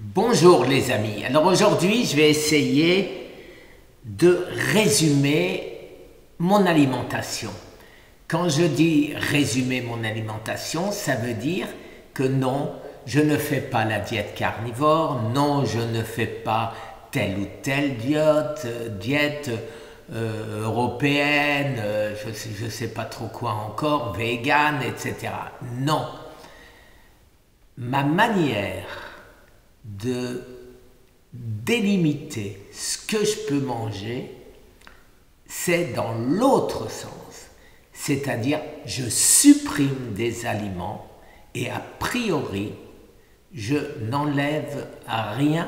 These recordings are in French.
Bonjour les amis, alors aujourd'hui je vais essayer de résumer mon alimentation. Quand je dis résumer mon alimentation, ça veut dire que non, je ne fais pas la diète carnivore, non, je ne fais pas telle ou telle diète européenne, je ne sais pas trop quoi encore, vegan, etc. Non, ma manière de délimiter ce que je peux manger, c'est dans l'autre sens. C'est-à-dire, je supprime des aliments et a priori, je n'enlève rien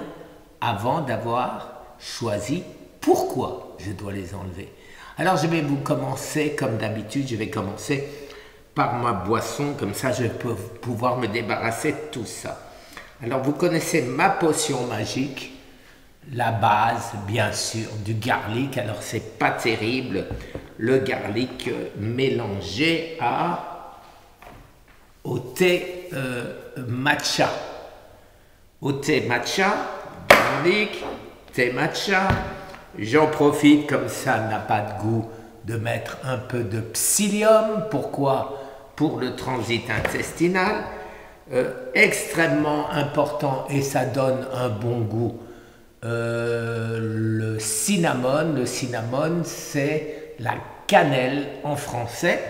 avant d'avoir choisi pourquoi je dois les enlever. Alors, je vais vous commencer, comme d'habitude, je vais commencer par ma boisson, comme ça je vais pouvoir me débarrasser de tout ça. Alors, vous connaissez ma potion magique, la base, bien sûr, du garlic. Alors, c'est pas terrible, le garlic mélangé au thé matcha. Au thé matcha, garlic, thé matcha. J'en profite, comme ça n'a pas de goût, de mettre un peu de psyllium. Pourquoi? Pour le transit intestinal. Extrêmement important et ça donne un bon goût. Le cinnamon. Le cinnamon, c'est la cannelle en français.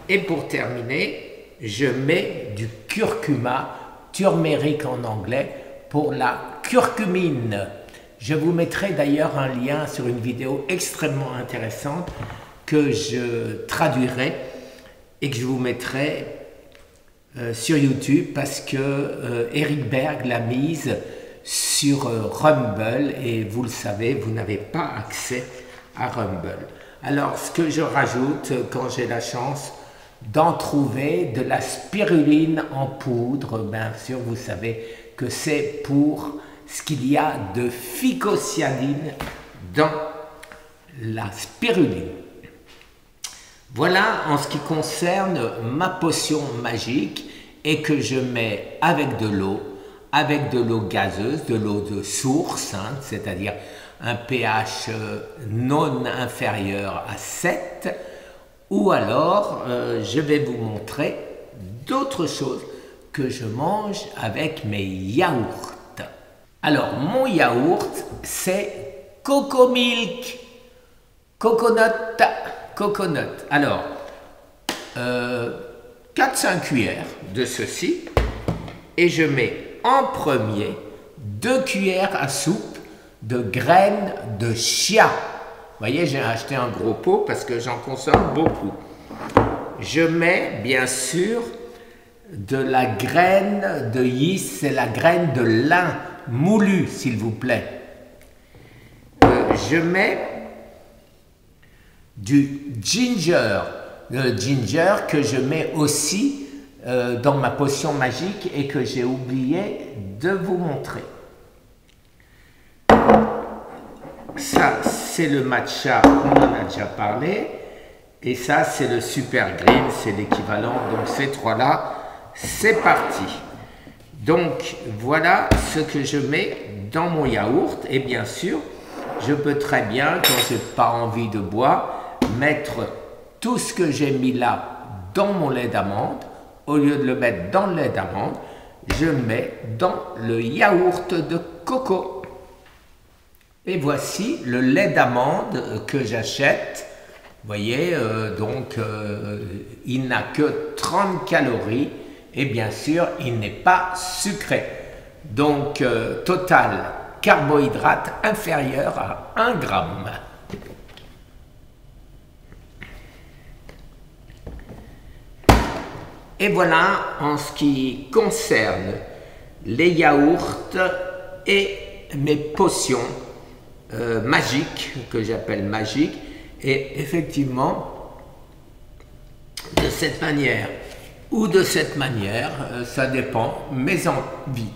Et pour terminer, je mets du curcuma, turmeric en anglais, pour la curcumine. Je vous mettrai d'ailleurs un lien sur une vidéo extrêmement intéressante que je traduirai et que je vous mettrai sur YouTube parce que Eric Berg l'a mise sur Rumble et vous le savez, vous n'avez pas accès à Rumble. Alors, ce que je rajoute quand j'ai la chance d'en trouver, de la spiruline en poudre, bien sûr, vous savez que c'est pour ce qu'il y a de phycocyanine dans la spiruline. Voilà en ce qui concerne ma potion magique et que je mets avec de l'eau gazeuse, de l'eau de source, hein, c'est-à-dire un pH non inférieur à 7, ou alors je vais vous montrer d'autres choses que je mange avec mes yaourts. Alors mon yaourt c'est Coco Milk, Coconut. Alors 4-5 cuillères de ceci et je mets en premier 2 cuillères à soupe de graines de chia. Vous voyez, j'ai acheté un gros pot parce que j'en consomme beaucoup. Je mets bien sûr de la graine de yeast, c'est la graine de lin moulu, s'il vous plaît. Je mets du ginger, le ginger que je mets aussi dans ma potion magique et que j'ai oublié de vous montrer. Ça, c'est le matcha, on en a déjà parlé. Et ça, c'est le super green, c'est l'équivalent. Donc, ces trois-là, c'est parti. Donc, voilà ce que je mets dans mon yaourt. Et bien sûr, je peux très bien, quand je n'ai pas envie de boire, mettre tout ce que j'ai mis là dans mon lait d'amande. Au lieu de le mettre dans le lait d'amande, je mets dans le yaourt de coco. Et voici le lait d'amande que j'achète. Vous voyez, il n'a que 30 calories et bien sûr, il n'est pas sucré. Donc, total carbohydrate inférieur à 1 gramme. Et voilà en ce qui concerne les yaourts et mes potions magiques, que j'appelle magiques. Et effectivement, de cette manière ou de cette manière, ça dépend, mes envies.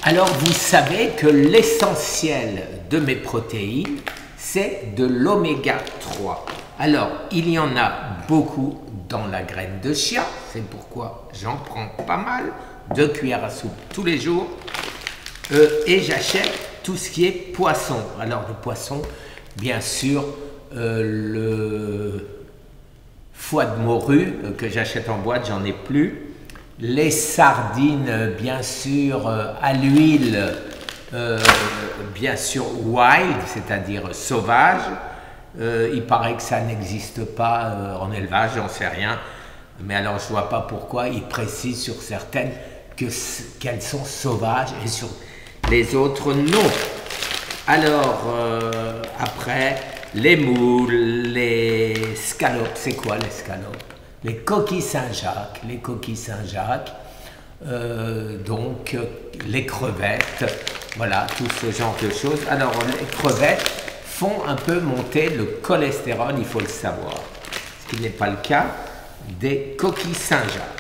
Alors, vous savez que l'essentiel de mes protéines, c'est de l'oméga 3. Alors, il y en a beaucoup dans la graine de chia, c'est pourquoi j'en prends pas mal, 2 cuillères à soupe tous les jours. Et j'achète tout ce qui est poisson. Alors le poisson, bien sûr, le foie de morue que j'achète en boîte, j'en ai plus. Les sardines, bien sûr, à l'huile, bien sûr wild, c'est-à-dire sauvage. Il paraît que ça n'existe pas en élevage, j'en sais rien. Mais alors je ne vois pas pourquoi ils précisent sur certaines qu'elles sont sauvages et sur les autres non. Alors après, les moules, les scalopes, c'est quoi les scalopes? Les coquilles Saint-Jacques, donc les crevettes, voilà, tout ce genre de choses. Alors les crevettes font un peu monter le cholestérol, il faut le savoir, ce qui n'est pas le cas des coquilles Saint-Jacques.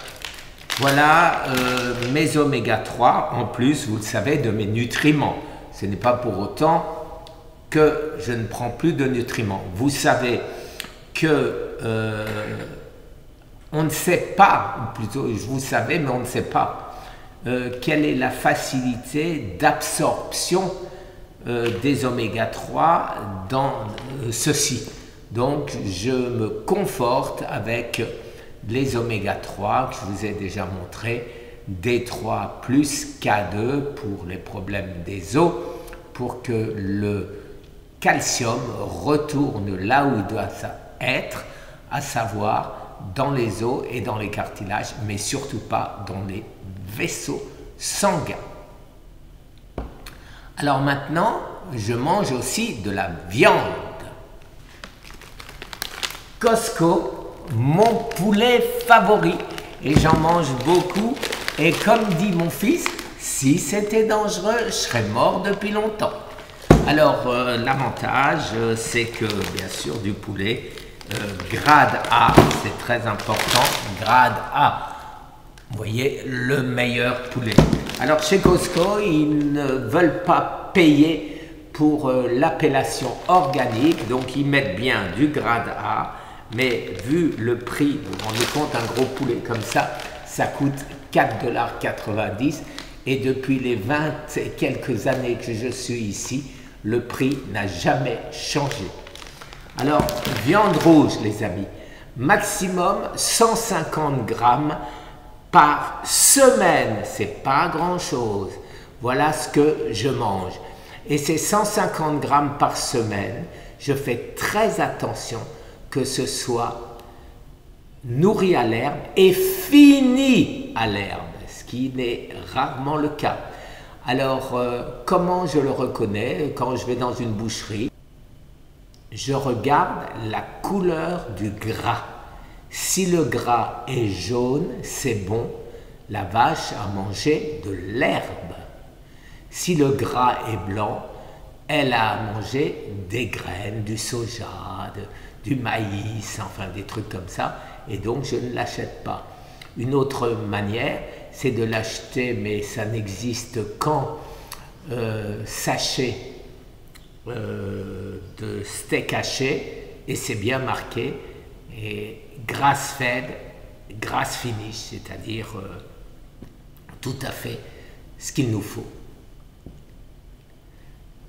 Voilà mes oméga 3, en plus, vous le savez, de mes nutriments. Ce n'est pas pour autant que je ne prends plus de nutriments. Vous savez que on ne sait pas, ou plutôt vous savez, mais on ne sait pas quelle est la facilité d'absorption des oméga 3 dans ceci. Donc je me conforte avec les oméga 3 que je vous ai déjà montré, D3 plus K2 pour les problèmes des os, pour que le calcium retourne là où il doit être, à savoir dans les os et dans les cartilages, mais surtout pas dans les vaisseaux sanguins. Alors maintenant, je mange aussi de la viande. Costco, mon poulet favori, et j'en mange beaucoup. Et comme dit mon fils, si c'était dangereux, je serais mort depuis longtemps. Alors l'avantage, c'est que bien sûr du poulet grade A, c'est très important, grade A. Vous voyez, le meilleur poulet. Alors chez Costco, ils ne veulent pas payer pour l'appellation organique, donc ils mettent bien du grade A, mais vu le prix, vous vous rendez compte, un gros poulet comme ça coûte 4,90 $, et depuis les 20 et quelques années que je suis ici, le prix n'a jamais changé. Alors, viande rouge, les amis, maximum 150 grammes par semaine, c'est pas grand-chose. Voilà ce que je mange. Et ces 150 grammes par semaine, je fais très attention que ce soit nourri à l'herbe et fini à l'herbe, ce qui n'est rarement le cas. Alors, comment je le reconnais? Quand je vais dans une boucherie, je regarde la couleur du gras. Si le gras est jaune, c'est bon, la vache a mangé de l'herbe. Si le gras est blanc, elle a mangé des graines, du soja, du maïs, enfin des trucs comme ça, et donc je ne l'achète pas. Une autre manière, c'est de l'acheter, mais ça n'existe qu'en sachet de steak haché, et c'est bien marqué, et grass fed, grass finish, c'est-à-dire tout à fait ce qu'il nous faut.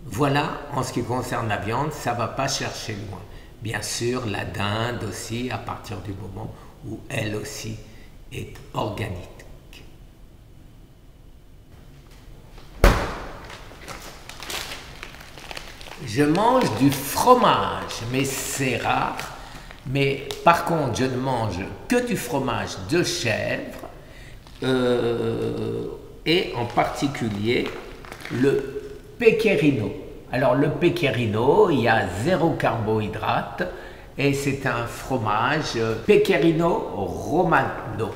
Voilà, en ce qui concerne la viande, ça ne va pas chercher loin. Bien sûr, la dinde aussi, à partir du moment où elle aussi est organique. Je mange du fromage, mais c'est rare. Mais par contre, je ne mange que du fromage de chèvre et en particulier le pecorino. Alors le pecorino, il y a 0 carbohydrate et c'est un fromage pecorino romano.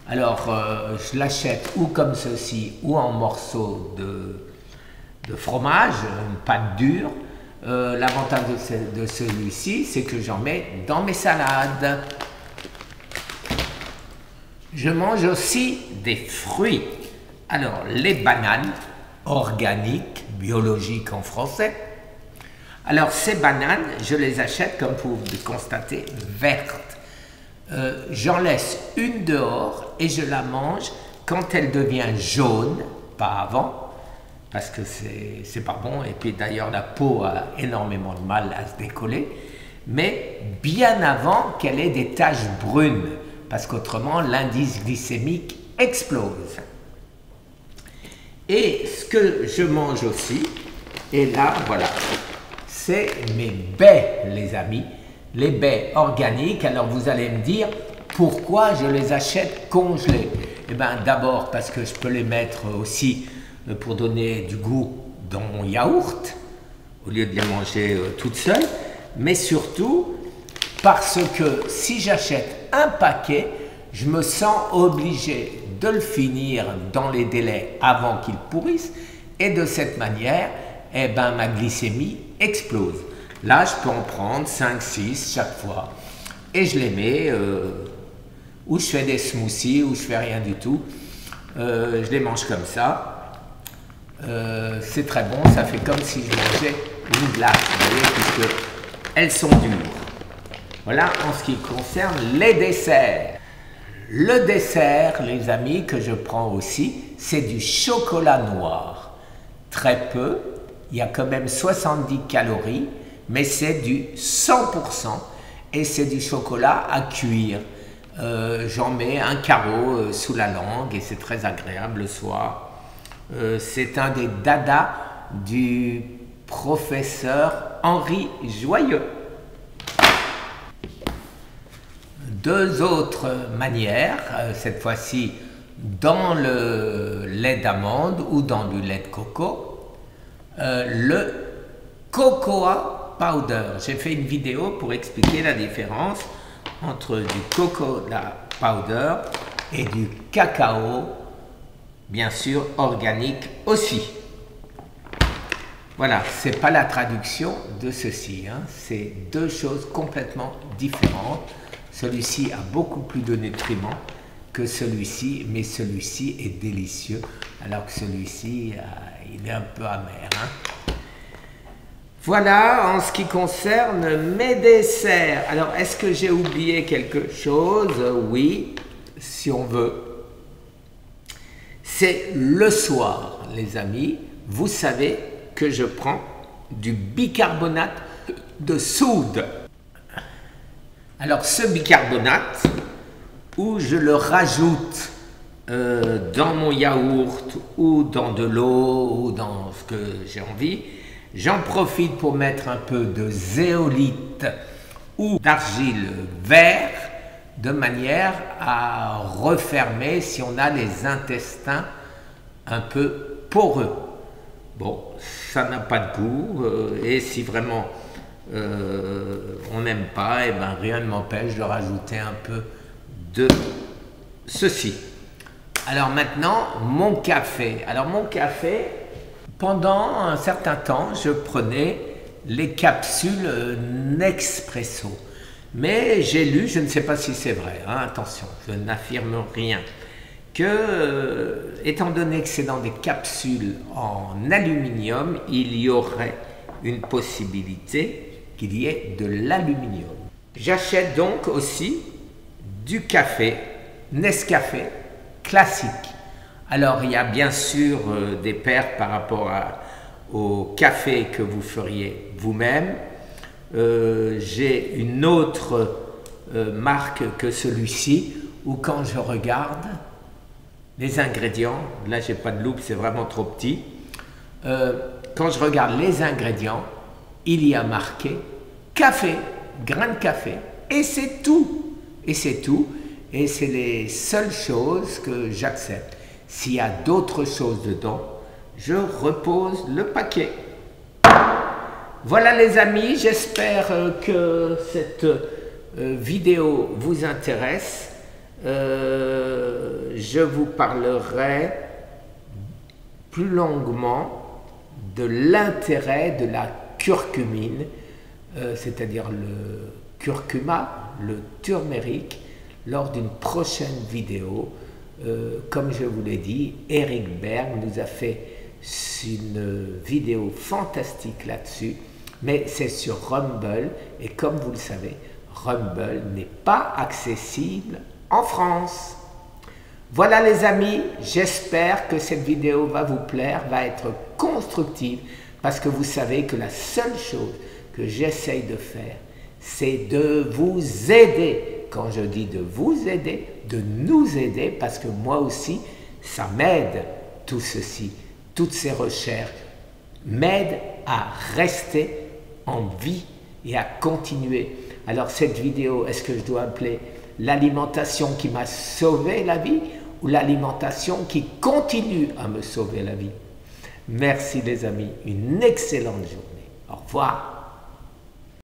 Alors je l'achète ou comme ceci ou en morceaux de fromage, une pâte dure. L'avantage de celui-ci, c'est que j'en mets dans mes salades. Je mange aussi des fruits. Alors, les bananes organiques, biologiques en français. Alors, ces bananes, je les achète, comme vous le constatez, vertes. J'en laisse une dehors et je la mange quand elle devient jaune, pas avant. parce que c'est pas bon, et puis d'ailleurs la peau a énormément de mal à se décoller, mais bien avant qu'elle ait des taches brunes, parce qu'autrement l'indice glycémique explose. Et ce que je mange aussi, et là voilà, c'est mes baies les amis, les baies organiques. Alors vous allez me dire, pourquoi je les achète congelées? Eh bien d'abord parce que je peux les mettre aussi pour donner du goût dans mon yaourt, au lieu de les manger toutes seules, mais surtout parce que si j'achète un paquet, je me sens obligé de le finir dans les délais avant qu'il pourrisse, et de cette manière, eh ben, ma glycémie explose. Là, je peux en prendre 5, 6 chaque fois, et je les mets, ou je fais des smoothies, ou je fais rien du tout, je les mange comme ça. C'est très bon, ça fait comme si je mangeais une glace, vous voyez, puisque elles sont dures. Voilà en ce qui concerne les desserts. Le dessert, les amis, que je prends aussi, c'est du chocolat noir. Très peu, il y a quand même 70 calories, mais c'est du 100% et c'est du chocolat à cuire. J'en mets un carreau sous la langue et c'est très agréable le soir. C'est un des dadas du professeur Henri Joyeux. Deux autres manières, cette fois-ci dans le lait d'amande ou dans du lait de coco, le cocoa powder. J'ai fait une vidéo pour expliquer la différence entre du cocoa powder et du cacao, bien sûr organique aussi. Voilà, c'est pas la traduction de ceci, hein. C'est deux choses complètement différentes. Celui-ci a beaucoup plus de nutriments que celui-ci, mais celui-ci est délicieux, alors que celui-ci, il est un peu amer, hein. Voilà en ce qui concerne mes desserts. Alors, est-ce que j'ai oublié quelque chose? Oui, si on veut. C'est le soir, les amis. Vous savez que je prends du bicarbonate de soude. Alors ce bicarbonate, où je le rajoute dans mon yaourt ou dans de l'eau ou dans ce que j'ai envie, j'en profite pour mettre un peu de zéolite ou d'argile vert de manière à refermer si on a les intestins un peu poreux. Bon, ça n'a pas de goût et si vraiment on n'aime pas, et ben rien ne m'empêche de rajouter un peu de ceci. Alors maintenant, mon café. Alors mon café, pendant un certain temps, je prenais les capsules Nespresso. Mais j'ai lu, je ne sais pas si c'est vrai, hein, attention, je n'affirme rien, que, étant donné que c'est dans des capsules en aluminium, il y aurait une possibilité qu'il y ait de l'aluminium. J'achète donc aussi du café, Nescafé classique. Alors il y a bien sûr des pertes par rapport au café que vous feriez vous-même. J'ai une autre marque que celui-ci, où quand je regarde les ingrédients, là j'ai pas de loupe, c'est vraiment trop petit, quand je regarde les ingrédients, il y a marqué café, grain de café, et c'est tout, et c'est tout, et c'est les seules choses que j'accepte. S'il y a d'autres choses dedans, je repose le paquet. Voilà les amis, j'espère que cette vidéo vous intéresse. Je vous parlerai plus longuement de l'intérêt de la curcumine, c'est-à-dire le curcuma, le turmeric, lors d'une prochaine vidéo. Comme je vous l'ai dit, Eric Berg nous a fait une vidéo fantastique là-dessus, mais c'est sur Rumble, et comme vous le savez, Rumble n'est pas accessible en France. Voilà les amis, j'espère que cette vidéo va vous plaire, va être constructive, parce que vous savez que la seule chose que j'essaye de faire, c'est de vous aider. Quand je dis de vous aider, de nous aider, parce que moi aussi, ça m'aide, tout ceci, toutes ces recherches, m'aident à rester en vie et à continuer. Alors cette vidéo, est-ce que je dois appeler l'alimentation qui m'a sauvé la vie ou l'alimentation qui continue à me sauver la vie? Merci les amis, une excellente journée. Au revoir.